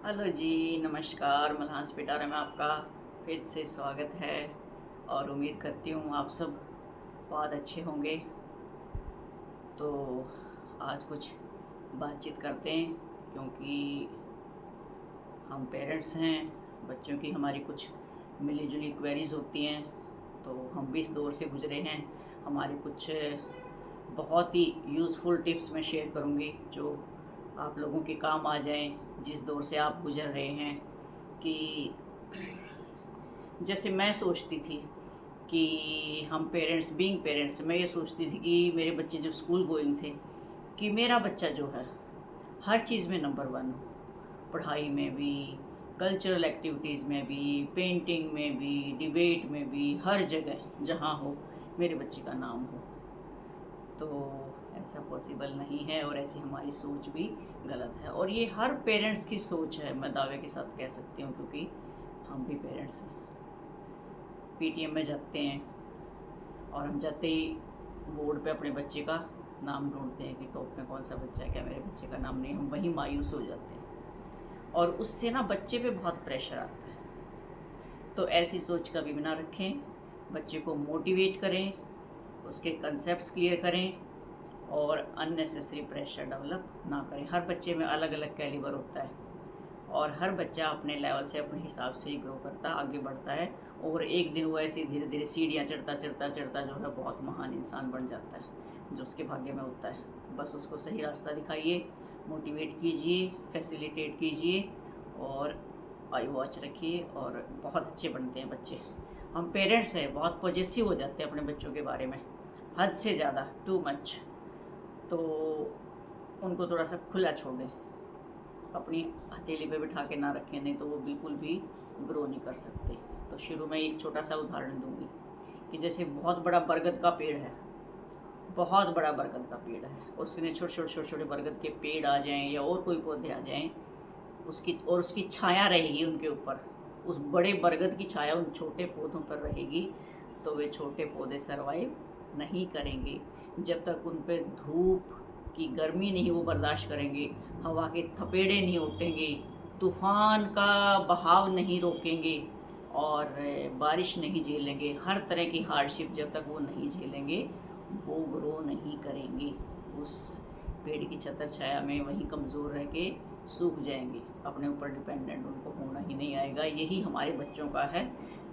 Hello जी, नमस्कार। मल्हास पिटारा में आपका फिर से स्वागत है और उम्मीद करती हूँ आप सब बहुत अच्छे होंगे। तो आज कुछ बातचीत करते हैं क्योंकि हम पेरेंट्स हैं, बच्चों की हमारी कुछ मिली जुली क्वेरीज़ होती हैं। तो हम भी इस दौर से गुज़रे हैं। हमारे कुछ बहुत ही यूज़फुल टिप्स मैं शेयर करूँगी जो आप लोगों के काम आ जाएं, जिस दौर से आप गुज़र रहे हैं। कि जैसे मैं सोचती थी कि हम पेरेंट्स बीइंग पेरेंट्स, मैं ये सोचती थी कि मेरे बच्चे जब स्कूल गोइंग थे कि मेरा बच्चा जो है हर चीज़ में नंबर वन हो, पढ़ाई में भी, कल्चरल एक्टिविटीज़ में भी, पेंटिंग में भी, डिबेट में भी, हर जगह जहाँ हो मेरे बच्चे का नाम हो। तो ऐसा पॉसिबल नहीं है और ऐसी हमारी सोच भी गलत है और ये हर पेरेंट्स की सोच है, मैं दावे के साथ कह सकती हूँ, क्योंकि हम भी पेरेंट्स हैं। पीटीएम में जाते हैं और हम जाते ही बोर्ड पे अपने बच्चे का नाम ढूंढते हैं कि टॉप में कौन सा बच्चा है, क्या मेरे बच्चे का नाम नहीं। हम वहीं मायूस हो जाते हैं और उससे ना बच्चे पे बहुत प्रेशर आता है। तो ऐसी सोच कभी भी ना रखें। बच्चे को मोटिवेट करें, उसके कंसेप्ट्स क्लियर करें और अननेसेसरी प्रेशर डेवलप ना करें। हर बच्चे में अलग अलग कैलिबर होता है और हर बच्चा अपने लेवल से, अपने हिसाब से ही ग्रो करता, आगे बढ़ता है और एक दिन वो ऐसे धीरे धीरे सीढ़ियाँ चढ़ता चढ़ता चढ़ता जो है बहुत महान इंसान बन जाता है, जो उसके भाग्य में होता है। बस उसको सही रास्ता दिखाइए, मोटिवेट कीजिए, फैसिलिटेट कीजिए और आई वॉच रखिए और बहुत अच्छे बनते हैं बच्चे। हम पेरेंट्स हैं, बहुत पॉजेसिव हो जाते हैं अपने बच्चों के बारे में, हद से ज़्यादा, टू मच। तो उनको थोड़ा सा खुला छोड़ दें, अपनी हथेली पे बिठा के ना रखें, नहीं तो वो बिल्कुल भी ग्रो नहीं कर सकते। तो शुरू में एक छोटा सा उदाहरण दूंगी कि जैसे बहुत बड़ा बरगद का पेड़ है, बहुत बड़ा बरगद का पेड़ है, उसमें छोटे छोटे छोटे छोटे बरगद के पेड़ आ जाएं या और कोई पौधे आ जाएं, उसकी छाया रहेगी उनके ऊपर, उस बड़े बरगद की छाया उन छोटे पौधों पर रहेगी, तो वे छोटे पौधे सरवाइव नहीं करेंगे जब तक उन पर धूप की गर्मी नहीं वो बर्दाश्त करेंगे, हवा के थपेड़े नहीं उठेंगे, तूफ़ान का बहाव नहीं रोकेंगे और बारिश नहीं झेलेंगे। हर तरह की हार्डशिप जब तक वो नहीं झेलेंगे वो ग्रो नहीं करेंगे। उस पेड़ की छतर छाया में वहीं कमज़ोर रह के सूख जाएंगे, अपने ऊपर डिपेंडेंट उनको होना ही नहीं आएगा। यही हमारे बच्चों का है।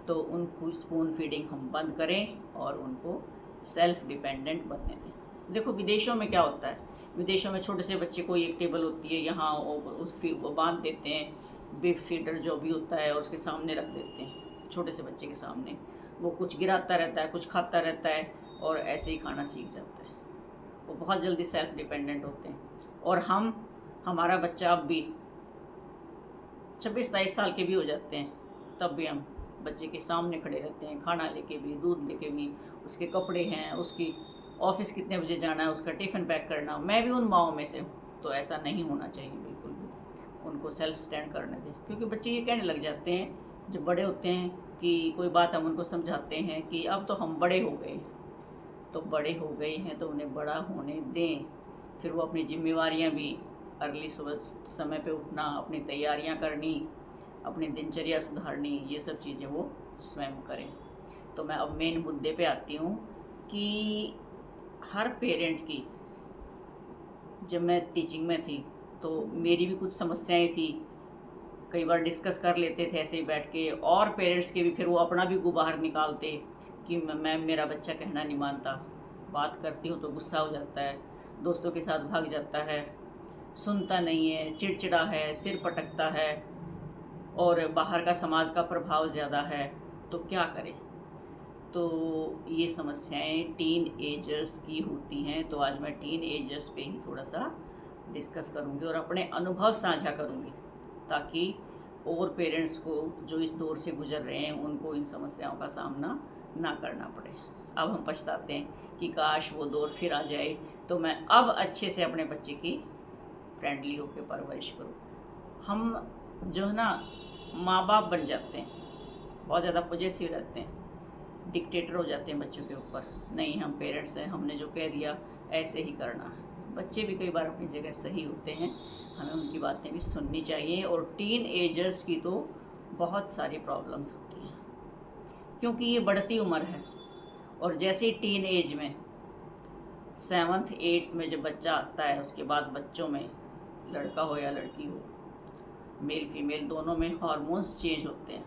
तो उनको स्पून फीडिंग हम बंद करें और उनको सेल्फ डिपेंडेंट बनने दें। देखो विदेशों में क्या होता है, विदेशों में छोटे से बच्चे को एक टेबल होती है, यहाँ वो बांध देते हैं, बिफ फीडर जो भी होता है और उसके सामने रख देते हैं, छोटे से बच्चे के सामने। वो कुछ गिराता रहता है, कुछ खाता रहता है और ऐसे ही खाना सीख जाता है। वो बहुत जल्दी सेल्फ डिपेंडेंट होते हैं। और हमारा बच्चा अब भी 26-23 साल के भी हो जाते हैं, तब भी हम बच्चे के सामने खड़े रहते हैं, खाना लेके भी, दूध लेके भी, उसके कपड़े हैं, उसकी ऑफिस कितने बजे जाना है, उसका टिफ़िन पैक करना। मैं भी उन माओं में से हूँ। तो ऐसा नहीं होना चाहिए बिल्कुल भी। उनको सेल्फ स्टैंड करने दें, क्योंकि बच्चे ये कहने लग जाते हैं जब बड़े होते हैं कि कोई बात हम उनको समझाते हैं कि अब तो हम बड़े हो गए। तो बड़े हो गए हैं तो उन्हें बड़ा होने दें। फिर वो अपनी जिम्मेवारियाँ भी, अर्ली सुबह समय पे उठना, अपनी तैयारियाँ करनी, अपनी दिनचर्या सुधारनी, ये सब चीज़ें वो स्वयं करें। तो मैं अब मेन मुद्दे पे आती हूँ कि हर पेरेंट की, जब मैं टीचिंग में थी तो मेरी भी कुछ समस्याएं थी, कई बार डिस्कस कर लेते थे ऐसे ही बैठ के, और पेरेंट्स के भी, फिर वो अपना भी गुबार निकालते कि मैं मेरा बच्चा कहना नहीं मानता, बात करती हूँ तो गुस्सा हो जाता है, दोस्तों के साथ भाग जाता है, सुनता नहीं है, चिड़चिड़ा है, सिर पटकता है और बाहर का समाज का प्रभाव ज़्यादा है। तो क्या करें। तो ये समस्याएं टीन एजर्स की होती हैं। तो आज मैं टीन एजर्स पे ही थोड़ा सा डिस्कस करूँगी और अपने अनुभव साझा करूँगी, ताकि और पेरेंट्स को जो इस दौर से गुजर रहे हैं उनको इन समस्याओं का सामना ना करना पड़े। अब हम पछताते हैं कि काश वो दौर फिर आ जाए तो मैं अब अच्छे से अपने बच्चे की फ्रेंडली होकर परवरिश करूँ। हम जो है ना, माँ बाप बन जाते हैं, बहुत ज़्यादा पॉजेसिव रहते हैं, डिक्टेटर हो जाते हैं बच्चों के ऊपर। नहीं, हम पेरेंट्स हैं, हमने जो कह दिया ऐसे ही करना है। बच्चे भी कई बार अपनी जगह सही होते हैं, हमें उनकी बातें भी सुननी चाहिए। और टीन एजर्स की तो बहुत सारी प्रॉब्लम्स होती हैं, क्योंकि ये बढ़ती उम्र है। और जैसे ही टीन एज में 7th 8th में जब बच्चा आता है, उसके बाद बच्चों में, लड़का हो या लड़की हो, मेल फीमेल दोनों में हार्मोन्स चेंज होते हैं।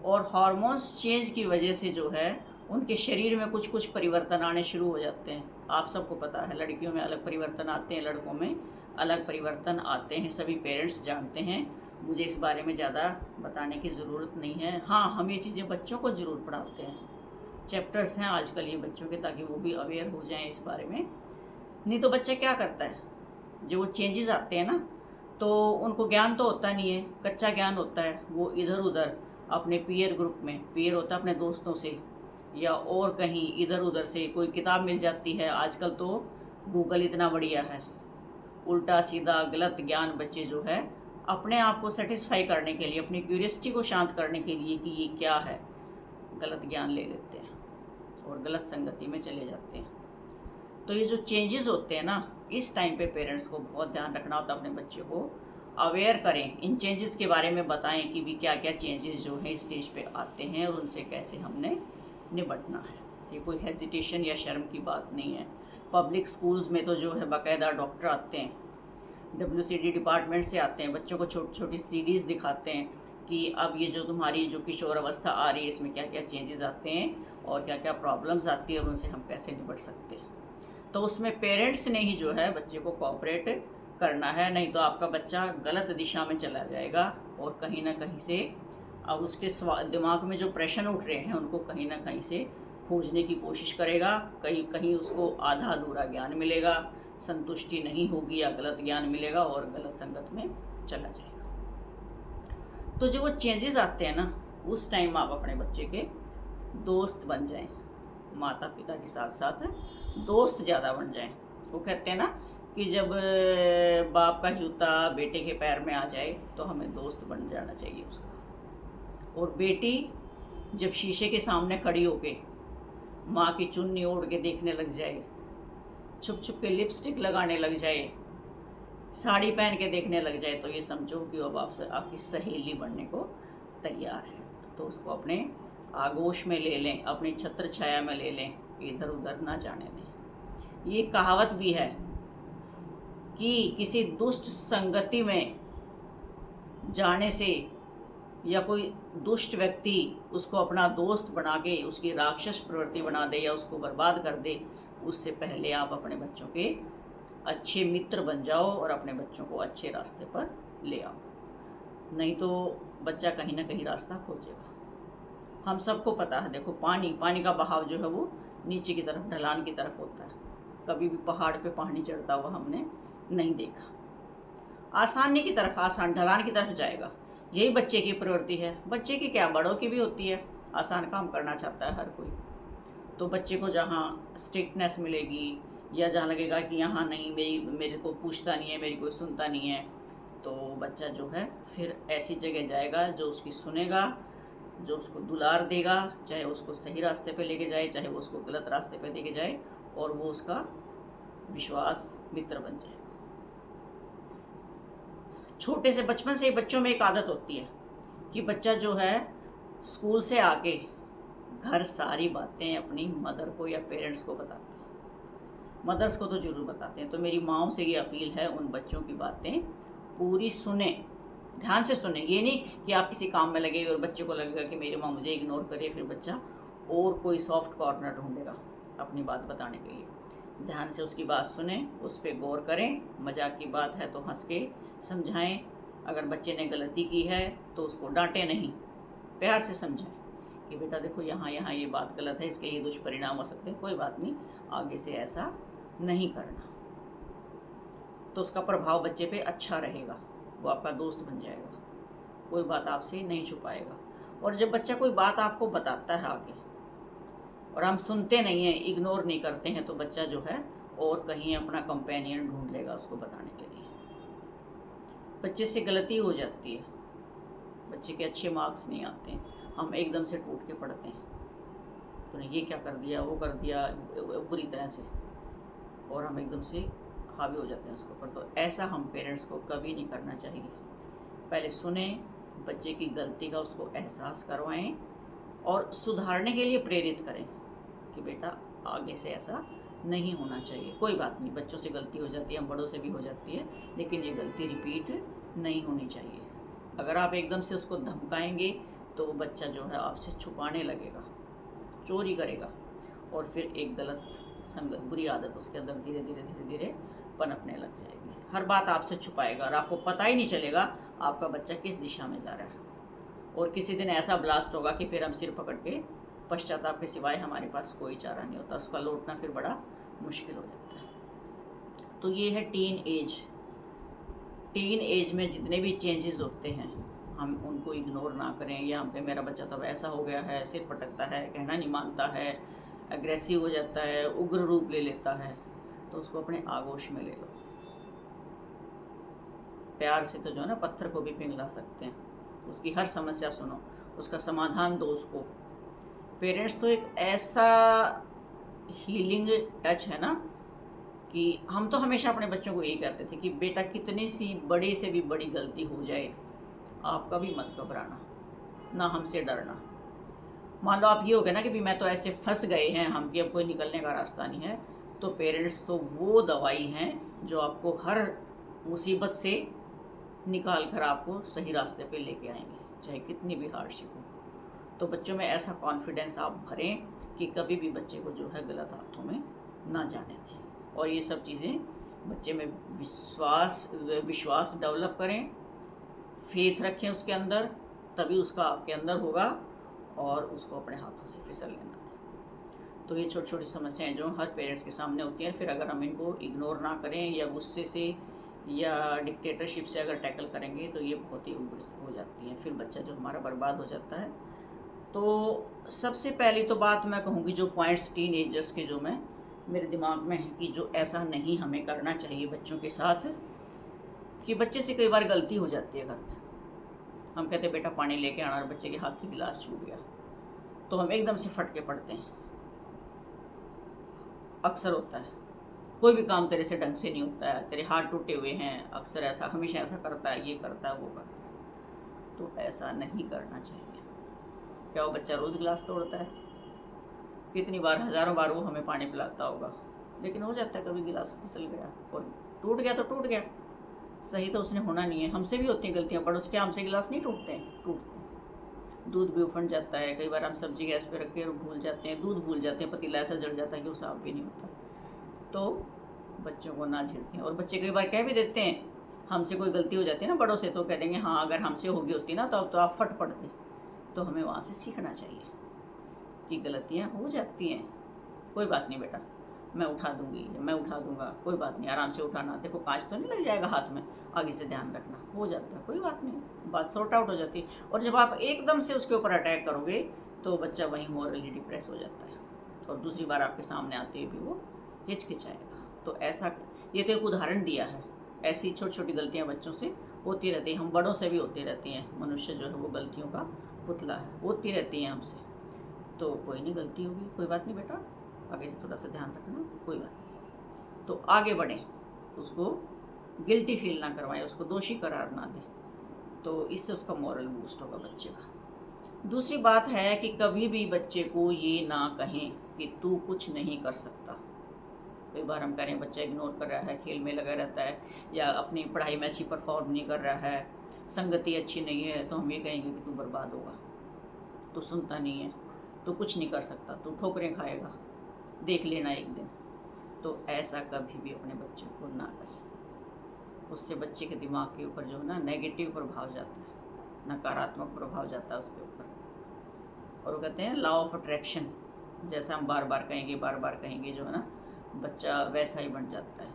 और हार्मोन्स चेंज की वजह से जो है उनके शरीर में कुछ कुछ परिवर्तन आने शुरू हो जाते हैं। आप सबको पता है, लड़कियों में अलग परिवर्तन आते हैं, लड़कों में अलग परिवर्तन आते हैं। सभी पेरेंट्स जानते हैं, मुझे इस बारे में ज़्यादा बताने की ज़रूरत नहीं है। हाँ, हम ये चीज़ें बच्चों को ज़रूर पढ़ाते हैं, चैप्टर्स हैं आजकल ये बच्चों के, ताकि वो भी अवेयर हो जाएं इस बारे में। नहीं तो बच्चा क्या करता है, जो वो चेंजेस आते हैं ना, तो उनको ज्ञान तो होता नहीं है, कच्चा ज्ञान होता है। वो इधर उधर अपने पीयर ग्रुप में, पीयर होता है अपने दोस्तों से, या और कहीं इधर उधर से कोई किताब मिल जाती है। आजकल तो गूगल इतना बढ़िया है, उल्टा सीधा गलत ज्ञान बच्चे जो है अपने आप को सेटिस्फाई करने के लिए, अपनी क्यूरियसिटी को शांत करने के लिए कि ये क्या है, गलत ज्ञान ले लेते हैं और गलत संगति में चले जाते हैं। तो ये जो चेंजेस होते हैं ना, इस टाइम पे पेरेंट्स को बहुत ध्यान रखना होता है, अपने बच्चे को अवेयर करें, इन चेंजेस के बारे में बताएं कि भी क्या क्या चेंजेस जो है स्टेज पे आते हैं और उनसे कैसे हमने निपटना है। ये कोई हेजिटेशन या शर्म की बात नहीं है। पब्लिक स्कूल्स में तो जो है बाकायदा डॉक्टर आते हैं, WCD डिपार्टमेंट से आते हैं, बच्चों को छोटी छोटी CDs दिखाते हैं कि अब ये जो तुम्हारी जो किशोर अवस्था आ रही है, इसमें क्या क्या चेंजेस आते हैं और क्या क्या प्रॉब्लम्स आती है और उनसे हम कैसे निपट सकते हैं। तो उसमें पेरेंट्स ने ही जो है बच्चे को कोऑपरेट करना है, नहीं तो आपका बच्चा गलत दिशा में चला जाएगा और कहीं ना कहीं से अब उसके दिमाग में जो प्रश्न उठ रहे हैं उनको कहीं ना कहीं से खोजने की कोशिश करेगा। कहीं कहीं उसको आधा अधूरा ज्ञान मिलेगा, संतुष्टि नहीं होगी या गलत ज्ञान मिलेगा और गलत संगत में चला जाएगा। तो जो वो चेंजेस आते हैं ना, उस टाइम आप अपने बच्चे के दोस्त बन जाएं, माता पिता के साथ साथ दोस्त ज़्यादा बन जाएं। वो कहते हैं ना कि जब बाप का जूता बेटे के पैर में आ जाए तो हमें दोस्त बन जाना चाहिए उसका। और बेटी जब शीशे के सामने खड़ी होके माँ की चुन्नी ओढ़ के देखने लग जाए, छुप छुप के लिपस्टिक लगाने लग जाए, साड़ी पहन के देखने लग जाए, तो ये समझो कि अब आपसे आपकी सहेली बनने को तैयार है। तो उसको अपने आगोश में ले लें, अपनी छत्र छाया में ले लें, इधर उधर ना जाने दें। ये कहावत भी है कि किसी दुष्ट संगति में जाने से या कोई दुष्ट व्यक्ति उसको अपना दोस्त बना के उसकी राक्षस प्रवृत्ति बना दे या उसको बर्बाद कर दे, उससे पहले आप अपने बच्चों के अच्छे मित्र बन जाओ और अपने बच्चों को अच्छे रास्ते पर ले आओ। नहीं तो बच्चा कहीं ना कहीं रास्ता खोजेगा। हम सबको पता है, देखो पानी का बहाव जो है वो नीचे की तरफ, ढलान की तरफ होता है। कभी भी पहाड़ पे पानी चढ़ता हुआ हमने नहीं देखा। आसानी की तरफ, आसान ढलान की तरफ जाएगा। यही बच्चे की प्रवृत्ति है। बच्चे की क्या, बड़ों की भी होती है। आसान काम करना चाहता है हर कोई। तो बच्चे को जहाँ स्ट्रिक्टनेस मिलेगी या जहाँ लगेगा कि यहाँ नहीं, मेरे को पूछता नहीं है, मेरी कोई सुनता नहीं है, तो बच्चा जो है फिर ऐसी जगह जाएगा जो उसकी सुनेगा, जो उसको दुलार देगा, चाहे उसको सही रास्ते पे लेके जाए, चाहे वो उसको गलत रास्ते पे लेके जाए, और वो उसका विश्वास मित्र बन जाएगा। छोटे से बचपन से ही बच्चों में एक आदत होती है कि बच्चा जो है स्कूल से आके घर सारी बातें अपनी मदर को या पेरेंट्स को बताता है। मदर्स को तो ज़रूर बताते हैं। तो मेरी माँओं से ये अपील है, उन बच्चों की बातें पूरी सुने, ध्यान से सुने। ये नहीं कि आप किसी काम में लगे और बच्चे को लगेगा कि मेरी माँ मुझे इग्नोर करे, फिर बच्चा और कोई सॉफ्ट कॉर्नर ढूंढेगा अपनी बात बताने के लिए। ध्यान से उसकी बात सुने, उस पर गौर करें। मजाक की बात है तो हंस के समझाएं। अगर बच्चे ने गलती की है तो उसको डांटें नहीं, प्यार से समझाएं कि बेटा देखो यहाँ ये बात गलत है, इसके ये दुष्परिणाम हो सकते हैं, कोई बात नहीं, आगे से ऐसा नहीं करना। तो उसका प्रभाव बच्चे पे अच्छा रहेगा, वो आपका दोस्त बन जाएगा, कोई बात आपसे नहीं छुपाएगा। और जब बच्चा कोई बात आपको बताता है आगे और हम सुनते नहीं हैं, इग्नोर नहीं करते हैं, तो बच्चा जो है और कहीं अपना कंपेनियन ढूंढ लेगा उसको बताने के लिए। बच्चे से गलती हो जाती है, बच्चे के अच्छे मार्क्स नहीं आते हैं, हम एकदम से टूट के पढ़ते हैं, तो ये क्या कर दिया, वो कर दिया बुरी तरह से, और हम एकदम से हावी हो जाते हैं उसके ऊपर। तो ऐसा हम पेरेंट्स को कभी नहीं करना चाहिए। पहले सुने, बच्चे की गलती का उसको एहसास करवाएं और सुधारने के लिए प्रेरित करें कि बेटा आगे से ऐसा नहीं होना चाहिए। कोई बात नहीं, बच्चों से गलती हो जाती है, हम बड़ों से भी हो जाती है, लेकिन ये गलती रिपीट नहीं होनी चाहिए। अगर आप एकदम से उसको धमकाएंगे तो वो बच्चा जो है आपसे छुपाने लगेगा, चोरी करेगा, और फिर एक गलत संगत, बुरी आदत उसके अंदर धीरे धीरे पनपने लग जाएगी। हर बात आपसे छुपाएगा और आपको पता ही नहीं चलेगा आपका बच्चा किस दिशा में जा रहा है। और किसी दिन ऐसा ब्लास्ट होगा कि फिर हम सिर पकड़ के पश्चाताप के सिवाय हमारे पास कोई चारा नहीं होता, उसका लौटना फिर बड़ा मुश्किल हो जाता है। तो ये है टीन एज। टीन एज में जितने भी चेंजेस होते हैं हम उनको इग्नोर ना करें। या हम पे मेरा बच्चा तो ऐसा हो गया है, सिर पटकता है, कहना नहीं मानता है, एग्रेसिव हो जाता है, उग्र रूप ले लेता है, तो उसको अपने आगोश में ले लो। प्यार से तो जो है ना पत्थर को भी पिघला सकते हैं। उसकी हर समस्या सुनो, उसका समाधान दो उसको। पेरेंट्स तो एक ऐसा हीलिंग टच है ना कि हम तो हमेशा अपने बच्चों को यही कहते थे कि बेटा कितनी सी बड़ी से भी बड़ी गलती हो जाए आपका भी मत घबराना, ना हमसे डरना। मान लो आप ये हो गया ना कि भी मैं तो ऐसे फंस गए हैं हम कि अब कोई निकलने का रास्ता नहीं है, तो पेरेंट्स तो वो दवाई हैं जो आपको हर मुसीबत से निकाल कर आपको सही रास्ते पे लेके आएंगे, चाहे कितनी भी हार्डशिप हो। तो बच्चों में ऐसा कॉन्फिडेंस आप भरें कि कभी भी बच्चे को जो है गलत हाथों में ना जाने दें। और ये सब चीज़ें बच्चे में विश्वास डेवलप करें, फेथ रखें उसके अंदर, तभी उसका आपके अंदर होगा और उसको अपने हाथों से फिसल लेना दें। तो ये छोटी छोटी समस्याएं जो हर पेरेंट्स के सामने होती हैं, फिर अगर हम इनको इग्नोर ना करें या गुस्से से या डिक्टेटरशिप से अगर टैकल करेंगे तो ये बहुत ही उग्र हो जाती हैं, फिर बच्चा जो हमारा बर्बाद हो जाता है। तो सबसे पहली तो बात मैं कहूँगी, जो पॉइंट्स टीन एजर्स के जो मैं मेरे दिमाग में है कि जो ऐसा नहीं हमें करना चाहिए बच्चों के साथ, कि बच्चे से कई बार गलती हो जाती है घर में। हम कहते हैं बेटा पानी लेके आना और बच्चे के हाथ से गिलास छूट गया, तो हम एकदम से फट के पड़ते हैं। अक्सर होता है, कोई भी काम तेरे से ढंग से नहीं होता है, तेरे हाथ टूटे हुए हैं, अक्सर ऐसा हमेशा ऐसा करता है, ये करता है, वो करता है। तो ऐसा नहीं करना चाहिए। क्या वो बच्चा रोज़ गिलास तोड़ता है? कितनी बार, हज़ारों बार वो हमें पानी पिलाता होगा, लेकिन हो जाता है कभी गिलास फिसल गया और टूट गया तो टूट गया, सही तो उसने होना नहीं है। हमसे भी होती हैं गलतियाँ, बड़ों से क्या हमसे गिलास नहीं टूटते हैं? टूटते हैं। दूध भी उफंड जाता है, कई बार हम सब्जी गैस पे रख के भूल जाते हैं, दूध भूल जाते हैं, पतीला ऐसा जल जाता है कि वो साफ भी नहीं होता। तो बच्चों को ना झिड़कें। और बच्चे कई बार कह भी देते हैं, हमसे कोई गलती हो जाती है ना बड़ों से, तो कह देंगे हाँ अगर हमसे होगी होती ना तो अब तो आप फट पड़ते। तो हमें वहाँ से सीखना चाहिए कि गलतियाँ हो जाती हैं, कोई बात नहीं बेटा, मैं उठा दूंगी, मैं उठा दूंगा, कोई बात नहीं, आराम से उठाना, देखो कांच तो नहीं लग जाएगा हाथ में, आगे से ध्यान रखना, हो जाता है, कोई बात नहीं, बात सॉर्ट आउट हो जाती है। और जब आप एकदम से उसके ऊपर अटैक करोगे तो बच्चा वहीं मॉरली डिप्रेस हो जाता है और दूसरी बार आपके सामने आते हुए भी वो हिचकिचाएगा। तो ऐसा, ये तो एक उदाहरण दिया है, ऐसी छोटी छोटी गलतियाँ बच्चों से होती रहती हैं, हम बड़ों से भी होती रहती हैं। मनुष्य जो है वो गलतियों का पुतला है, होती रहती हैं हमसे। तो कोई नहीं, गलती होगी, कोई बात नहीं बेटा, आगे से थोड़ा सा ध्यान रखना, कोई बात नहीं। तो आगे बढ़ें, उसको गिल्टी फील ना करवाएं, उसको दोषी करार ना दें, तो इससे उसका मॉरल बूस्ट होगा बच्चे का। दूसरी बात है कि कभी भी बच्चे को ये ना कहें कि तू कुछ नहीं कर सकता। कई बार हम कह रहे हैं बच्चा इग्नोर कर रहा है, खेल में लगा रहता है, या अपनी पढ़ाई में अच्छी परफॉर्म नहीं कर रहा है, संगति अच्छी नहीं है, तो हम ये कहेंगे कि तू बर्बाद होगा, तू सुनता नहीं है, तू कुछ नहीं कर सकता, तू ठोकरें खाएगा, देख लेना एक दिन। तो ऐसा कभी भी अपने बच्चों को ना कहें, उससे बच्चे के दिमाग के ऊपर जो है ना नेगेटिव प्रभाव जाता है, नकारात्मक प्रभाव जाता है उसके ऊपर। और वो कहते हैं लॉ ऑफ अट्रैक्शन, जैसा हम बार बार कहेंगे जो है ना बच्चा वैसा ही बन जाता है।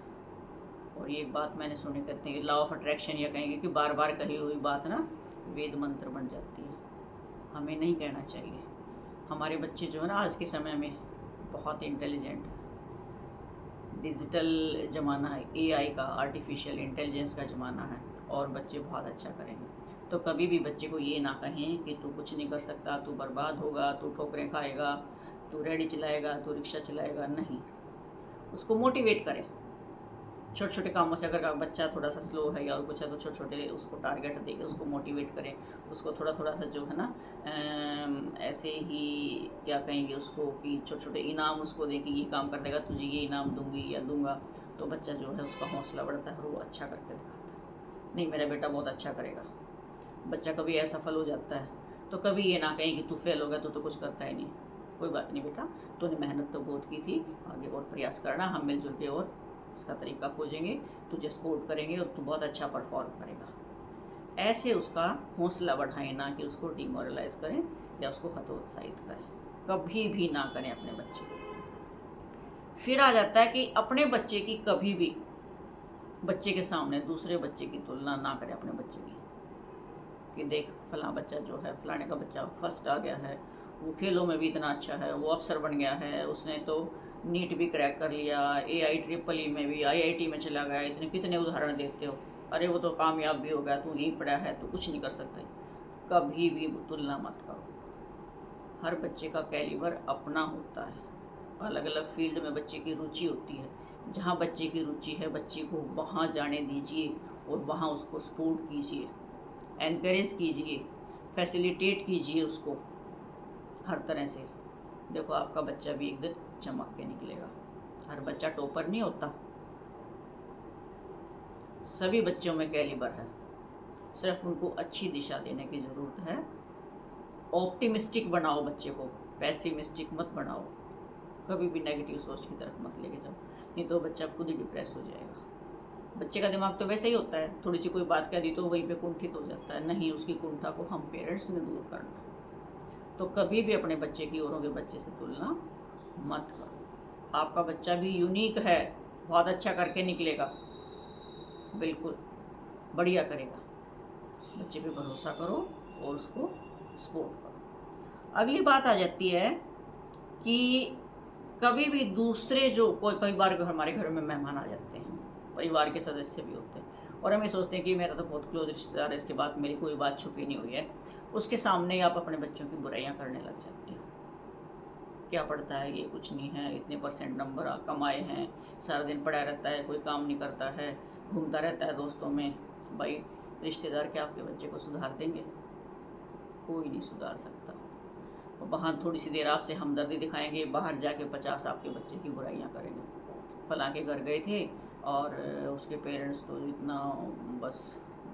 और ये एक बात मैंने सुनी, कहते हैं लॉ ऑफ अट्रैक्शन, या कहेंगे कि बार बार कही हुई बात ना वेद मंत्र बन जाती है। हमें नहीं कहना चाहिए। हमारे बच्चे जो है ना आज के समय में बहुत इंटेलिजेंट है, डिजिटल ज़माना है, एआई का, आर्टिफिशियल इंटेलिजेंस का ज़माना है, और बच्चे बहुत अच्छा करेंगे। तो कभी भी बच्चे को ये ना कहें कि तू कुछ नहीं कर सकता, तू बर्बाद होगा, तू ठोकरें खाएगा, तू रेडी चलाएगा, तू रिक्शा चलाएगा, नहीं। उसको मोटिवेट करें छोटे छोटे कामों से अगर बच्चा थोड़ा सा स्लो है या और कुछ है तो छोटे छोटे उसको टारगेट देके उसको मोटिवेट करें, उसको थोड़ा थोड़ा सा जो है ना ऐसे ही क्या कहेंगे उसको कि छोटे छोटे इनाम उसको दें कि ये काम कर देगा तुझे ये इनाम दूंगी या दूंगा, तो बच्चा जो है उसका हौसला बढ़ता है और वो अच्छा करके दिखाता है, नहीं मेरा बेटा बहुत अच्छा करेगा। बच्चा कभी असफल हो जाता है तो कभी ये ना कहें कि तू फेल हो गया तो कुछ करता ही नहीं, कोई बात नहीं बेटा, तूने मेहनत तो बहुत की थी, आगे और प्रयास करना, हम मिलजुल के और इसका तरीका खोजेंगे, तुझे सपोर्ट करेंगे और तू बहुत अच्छा परफॉर्म करेगा। ऐसे उसका हौसला बढ़ाएं, ना कि उसको डिमोरलाइज करें या उसको हतोत्साहित करें, कभी भी ना करें अपने बच्चे को। फिर आ जाता है कि अपने बच्चे की कभी भी बच्चे के सामने दूसरे बच्चे की तुलना ना करें अपने बच्चे की, कि देख फलां बच्चा जो है फलाने का बच्चा फर्स्ट आ गया है, वो खेलों में भी इतना अच्छा है, वो अफसर बन गया है, उसने तो नीट भी क्रैक कर लिया, AIEEE में भी IIT में चला गया, इतने कितने उदाहरण देते हो, अरे वो तो कामयाब भी हो गया, तू नहीं पढ़ा है तो कुछ नहीं कर सकते। कभी भी तुलना मत करो, हर बच्चे का कैलिबर अपना होता है, अलग अलग फील्ड में बच्चे की रुचि होती है, जहाँ बच्चे की रुचि है बच्चे को वहाँ जाने दीजिए और वहाँ उसको सपोर्ट कीजिए, एनकरेज कीजिए, फैसिलिटेट कीजिए उसको हर तरह से। देखो आपका बच्चा भी एक दिन चमक के निकलेगा। हर बच्चा टॉपर नहीं होता, सभी बच्चों में कैलिबर है, सिर्फ उनको अच्छी दिशा देने की ज़रूरत है। ऑप्टिमिस्टिक बनाओ बच्चे को, पैसिमिस्टिक मत बनाओ, कभी भी नेगेटिव सोच की तरफ मत लेके जाओ, नहीं तो बच्चा खुद ही डिप्रेस हो जाएगा। बच्चे का दिमाग तो वैसे ही होता है, थोड़ी सी कोई बात कह दी तो वहीं पे कुंठित हो जाता है, नहीं उसकी कुंठा को हम पेरेंट्स ने दूर करना। तो कभी भी अपने बच्चे की औरों के बच्चे से तुलना मत करो। आपका बच्चा भी यूनिक है, बहुत अच्छा करके निकलेगा, बिल्कुल बढ़िया करेगा। बच्चे पे भरोसा करो और उसको सपोर्ट करो। अगली बात आ जाती है कि कभी भी दूसरे जो कई बार हमारे घर में मेहमान आ जाते हैं, परिवार के सदस्य भी होते हैं और हम ये सोचते हैं कि मेरा तो बहुत क्लोज रिश्तेदार है, इसके बाद मेरी कोई बात छुपी नहीं हुई है, उसके सामने आप अपने बच्चों की बुराइयां करने लग जाते हो। क्या पढ़ता है ये, कुछ नहीं है, इतने परसेंट नंबर कमाए हैं, सारा दिन पढ़ा रहता है, कोई काम नहीं करता है, घूमता रहता है दोस्तों में। भाई रिश्तेदार क्या आपके बच्चे को सुधार देंगे? कोई नहीं सुधार सकता। और वहाँ थोड़ी सी देर आपसे हमदर्दी दिखाएंगे, बाहर जाके 50 आपके बच्चे की बुराइयाँ करेंगे। फलां के घर गए थे और उसके पेरेंट्स तो इतना बस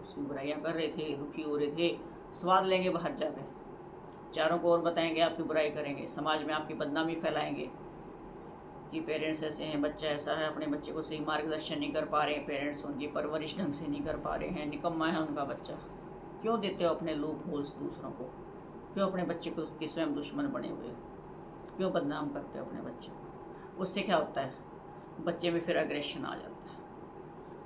उसकी बुराइयाँ कर रहे थे, दुखी हो रहे थे, स्वाद लेंगे बाहर जाकर, चारों को और बताएंगे, आपकी बुराई करेंगे, समाज में आपकी बदनामी फैलाएंगे कि पेरेंट्स ऐसे हैं, बच्चा ऐसा है, अपने बच्चे को सही मार्गदर्शन नहीं कर पा रहे हैं, पेरेंट्स उनकी परवरिश ढंग से नहीं कर पा रहे हैं, निकम्मा है उनका बच्चा। क्यों देते हो अपने लूप होल्स दूसरों को? क्यों अपने बच्चे को कि स्वयं दुश्मन बने हुए हो? क्यों बदनाम करते हो अपने बच्चे को? उससे क्या होता है, बच्चे में फिर अग्रेशन आ जाता है,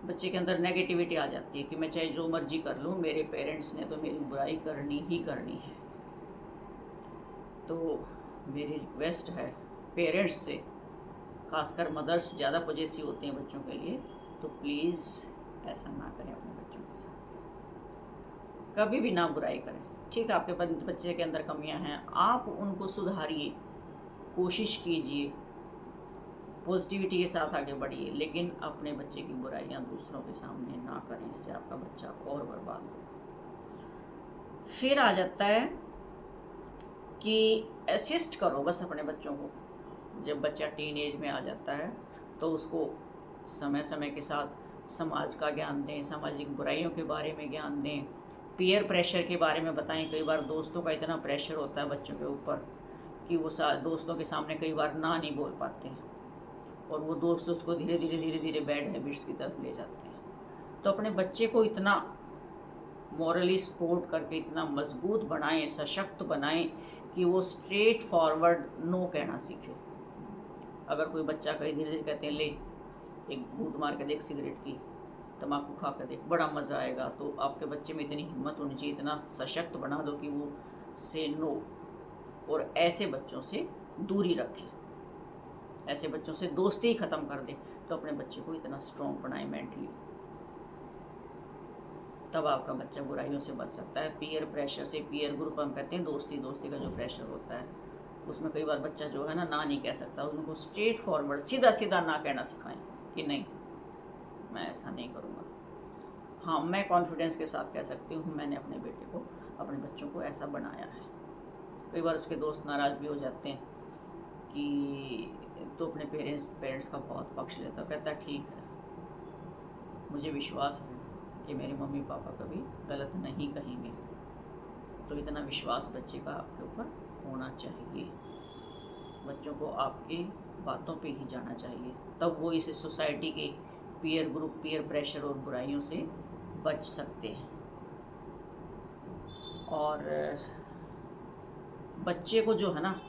बच्चे के अंदर नेगेटिविटी आ जाती है कि मैं चाहे जो मर्जी कर लूँ, मेरे पेरेंट्स ने तो मेरी बुराई करनी ही करनी है। तो मेरी रिक्वेस्ट है पेरेंट्स से, खासकर मदर्स ज़्यादा पॉजेसिव होते हैं बच्चों के लिए, तो प्लीज़ ऐसा ना करें अपने बच्चों के साथ, कभी भी ना बुराई करें। ठीक है, आपके बच्चे के अंदर कमियां हैं, आप उनको सुधारिए, कोशिश कीजिए, पॉजिटिविटी के साथ आगे बढ़िए, लेकिन अपने बच्चे की बुराइयां दूसरों के सामने ना करें, इससे आपका बच्चा और बर्बाद होगा। फिर आ जाता है कि असिस्ट करो बस अपने बच्चों को। जब बच्चा टीन एज में आ जाता है तो उसको समय समय के साथ समाज का ज्ञान दें, सामाजिक बुराइयों के बारे में ज्ञान दें, पीयर प्रेशर के बारे में बताएं। कई बार दोस्तों का इतना प्रेशर होता है बच्चों के ऊपर कि वो दोस्तों के सामने कई बार ना नहीं बोल पाते हैं और वो दोस्त उसको धीरे धीरे बैड हैबिट्स की तरफ ले जाते हैं। तो अपने बच्चे को इतना मॉरली सपोर्ट करके इतना मजबूत बनाएं, सशक्त बनाएं कि वो स्ट्रेट फॉरवर्ड नो कहना सीखे। अगर कोई बच्चा कहीं धीरे धीरे कहते हैं ले एक घूंट मार के देख सिगरेट की, तम्बाकू खा कर देख, बड़ा मज़ा आएगा, तो आपके बच्चे में इतनी हिम्मत होनी चाहिए, इतना सशक्त बना दो कि वो से नो, और ऐसे बच्चों से दूरी रखें, ऐसे बच्चों से दोस्ती ही ख़त्म कर दें। तो अपने बच्चे को इतना स्ट्रॉन्ग बनाएं मेंटली, तब आपका बच्चा बुराइयों से बच सकता है। पीयर प्रेशर से, पीयर ग्रुप हम कहते हैं, दोस्ती का जो प्रेशर होता है उसमें कई बार बच्चा जो है ना नहीं कह सकता, उनको स्ट्रेट फॉरवर्ड सीधा सीधा ना कहना सिखाएं कि नहीं मैं ऐसा नहीं करूँगा। हाँ, मैं कॉन्फिडेंस के साथ कह सकती हूँ मैंने अपने बेटे को, अपने बच्चों को ऐसा बनाया है। कई बार उसके दोस्त नाराज़ भी हो जाते हैं कि तो अपने पेरेंट्स का बहुत पक्ष लेता है, कहता है ठीक है, मुझे विश्वास है कि मेरे मम्मी पापा कभी गलत नहीं कहेंगे। तो इतना विश्वास बच्चे का आपके ऊपर होना चाहिए। बच्चों को आपकी बातों पे ही जाना चाहिए, तब वो इस सोसाइटी के पीयर ग्रुप, पीयर प्रेशर और बुराइयों से बच सकते हैं। और बच्चे को जो है ना,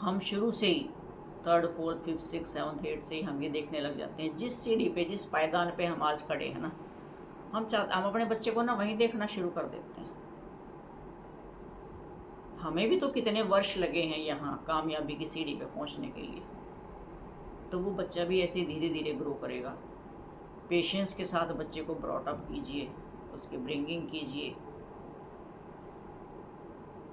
हम शुरू से ही 3rd 4th 5th 6th 7th 8th से ही हम ये देखने लग जाते हैं, जिस सीढ़ी पे, जिस पायदान पे हम आज खड़े हैं ना, हम अपने बच्चे को ना वहीं देखना शुरू कर देते हैं। हमें भी तो कितने वर्ष लगे हैं यहाँ कामयाबी की सीढ़ी पे पहुँचने के लिए, तो वो बच्चा भी ऐसे धीरे धीरे ग्रो करेगा। पेशेंस के साथ बच्चे को ब्रॉट अप कीजिए, उसकी ब्रिंगिंग कीजिए।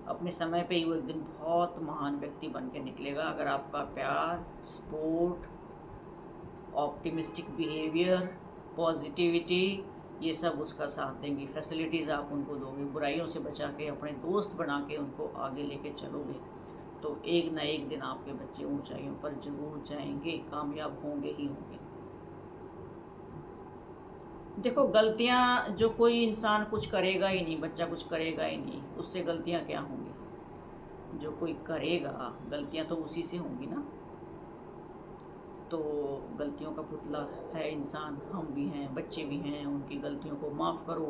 अपने समय पे ही वो एक दिन बहुत महान व्यक्ति बन के निकलेगा, अगर आपका प्यार, सपोर्ट, ऑप्टिमिस्टिक बिहेवियर, पॉजिटिविटी, ये सब उसका साथ देंगी। फैसिलिटीज़ आप उनको दोगे, बुराइयों से बचा के अपने दोस्त बना के उनको आगे लेके चलोगे, तो एक ना एक दिन आपके बच्चे ऊंचाइयों पर जरूर जाएंगे, कामयाब होंगे ही होंगे। देखो, गलतियां जो कोई इंसान कुछ करेगा ही नहीं, बच्चा कुछ करेगा ही नहीं, उससे गलतियां क्या होंगी? जो कोई करेगा गलतियां तो उसी से होंगी ना। तो गलतियों का पुतला है इंसान, हम भी हैं, बच्चे भी हैं। उनकी गलतियों को माफ़ करो,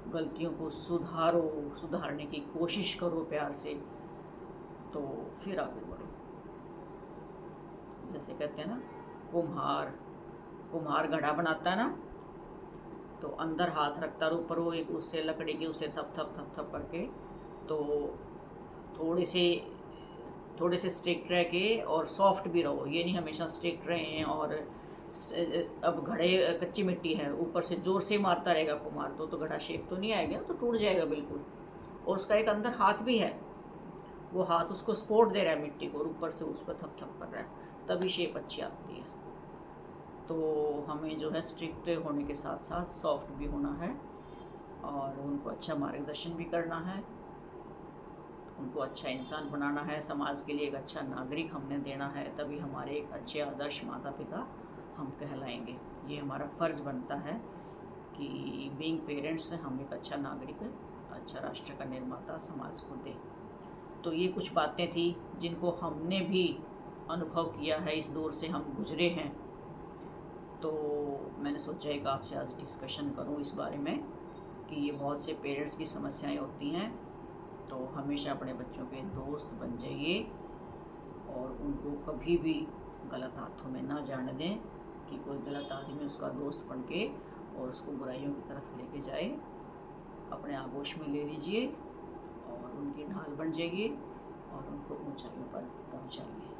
गलतियों को सुधारो, सुधारने की कोशिश करो प्यार से, तो फिर आगे बढ़ो। जैसे कहते हैं ना, कुम्हार घड़ा बनाता है ना, तो अंदर हाथ रखता है, ऊपर वो एक उससे लकड़ी की उससे थप थप थप थप करके, तो थोड़े से स्ट्रिक्ट रह के और सॉफ्ट भी रहो। ये नहीं हमेशा स्ट्रिक्ट रहें और अब घड़े कच्ची मिट्टी है, ऊपर से ज़ोर से मारता रहेगा कुम्हार, तो घड़ा शेप तो नहीं आएगा, तो टूट जाएगा बिल्कुल। और उसका एक अंदर हाथ भी है, वो हाथ उसको सपोर्ट दे रहा है मिट्टी को, और ऊपर से उस पर थप थप कर रहा है, तभी शेप अच्छी आती है। तो हमें जो है स्ट्रिक्ट होने के साथ साथ सॉफ्ट भी होना है, और उनको अच्छा मार्गदर्शन भी करना है, उनको अच्छा इंसान बनाना है, समाज के लिए एक अच्छा नागरिक हमने देना है, तभी हमारे एक अच्छे आदर्श माता पिता हम कहलाएंगे। ये हमारा फ़र्ज़ बनता है कि बीइंग पेरेंट्स हम एक अच्छा नागरिक, अच्छा राष्ट्र का निर्माता समाज को दें। तो ये कुछ बातें थी जिनको हमने भी अनुभव किया है, इस दौर से हम गुजरे हैं। तो मैंने सोचा एक आपसे आज डिस्कशन करूं इस बारे में कि ये बहुत से पेरेंट्स की समस्याएं होती हैं, तो हमेशा अपने बच्चों के दोस्त बन जाइए और उनको कभी भी गलत हाथों में ना जाने दें कि कोई गलत आदमी उसका दोस्त बन के और उसको बुराइयों की तरफ लेके जाए। अपने आगोश में ले लीजिए और उनकी ढाल बन जाइए और उनको ऊंचाइयों पर पहुंचाइए।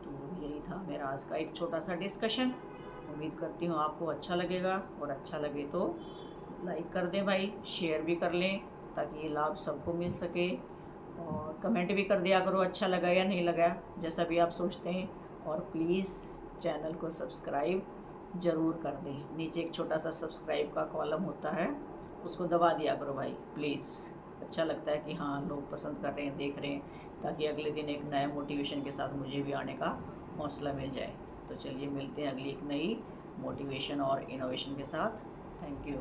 तो यही था मेरा आज का एक छोटा सा डिस्कशन। उम्मीद करती हूँ आपको अच्छा लगेगा, और अच्छा लगे तो लाइक कर दें भाई, शेयर भी कर लें ताकि ये लाभ सबको मिल सके, और कमेंट भी कर दिया करो अच्छा लगा या नहीं लगा, जैसा भी आप सोचते हैं। और प्लीज़ चैनल को सब्सक्राइब ज़रूर कर दें। नीचे एक छोटा सा सब्सक्राइब का कॉलम होता है, उसको दबा दिया करो भाई प्लीज़। अच्छा लगता है कि हाँ, लोग पसंद कर रहे हैं, देख रहे हैं, ताकि अगले दिन एक नया मोटिवेशन के साथ मुझे भी आने का हौसला मिल जाए। तो चलिए मिलते हैं अगली एक नई मोटिवेशन और इनोवेशन के साथ। Thank you.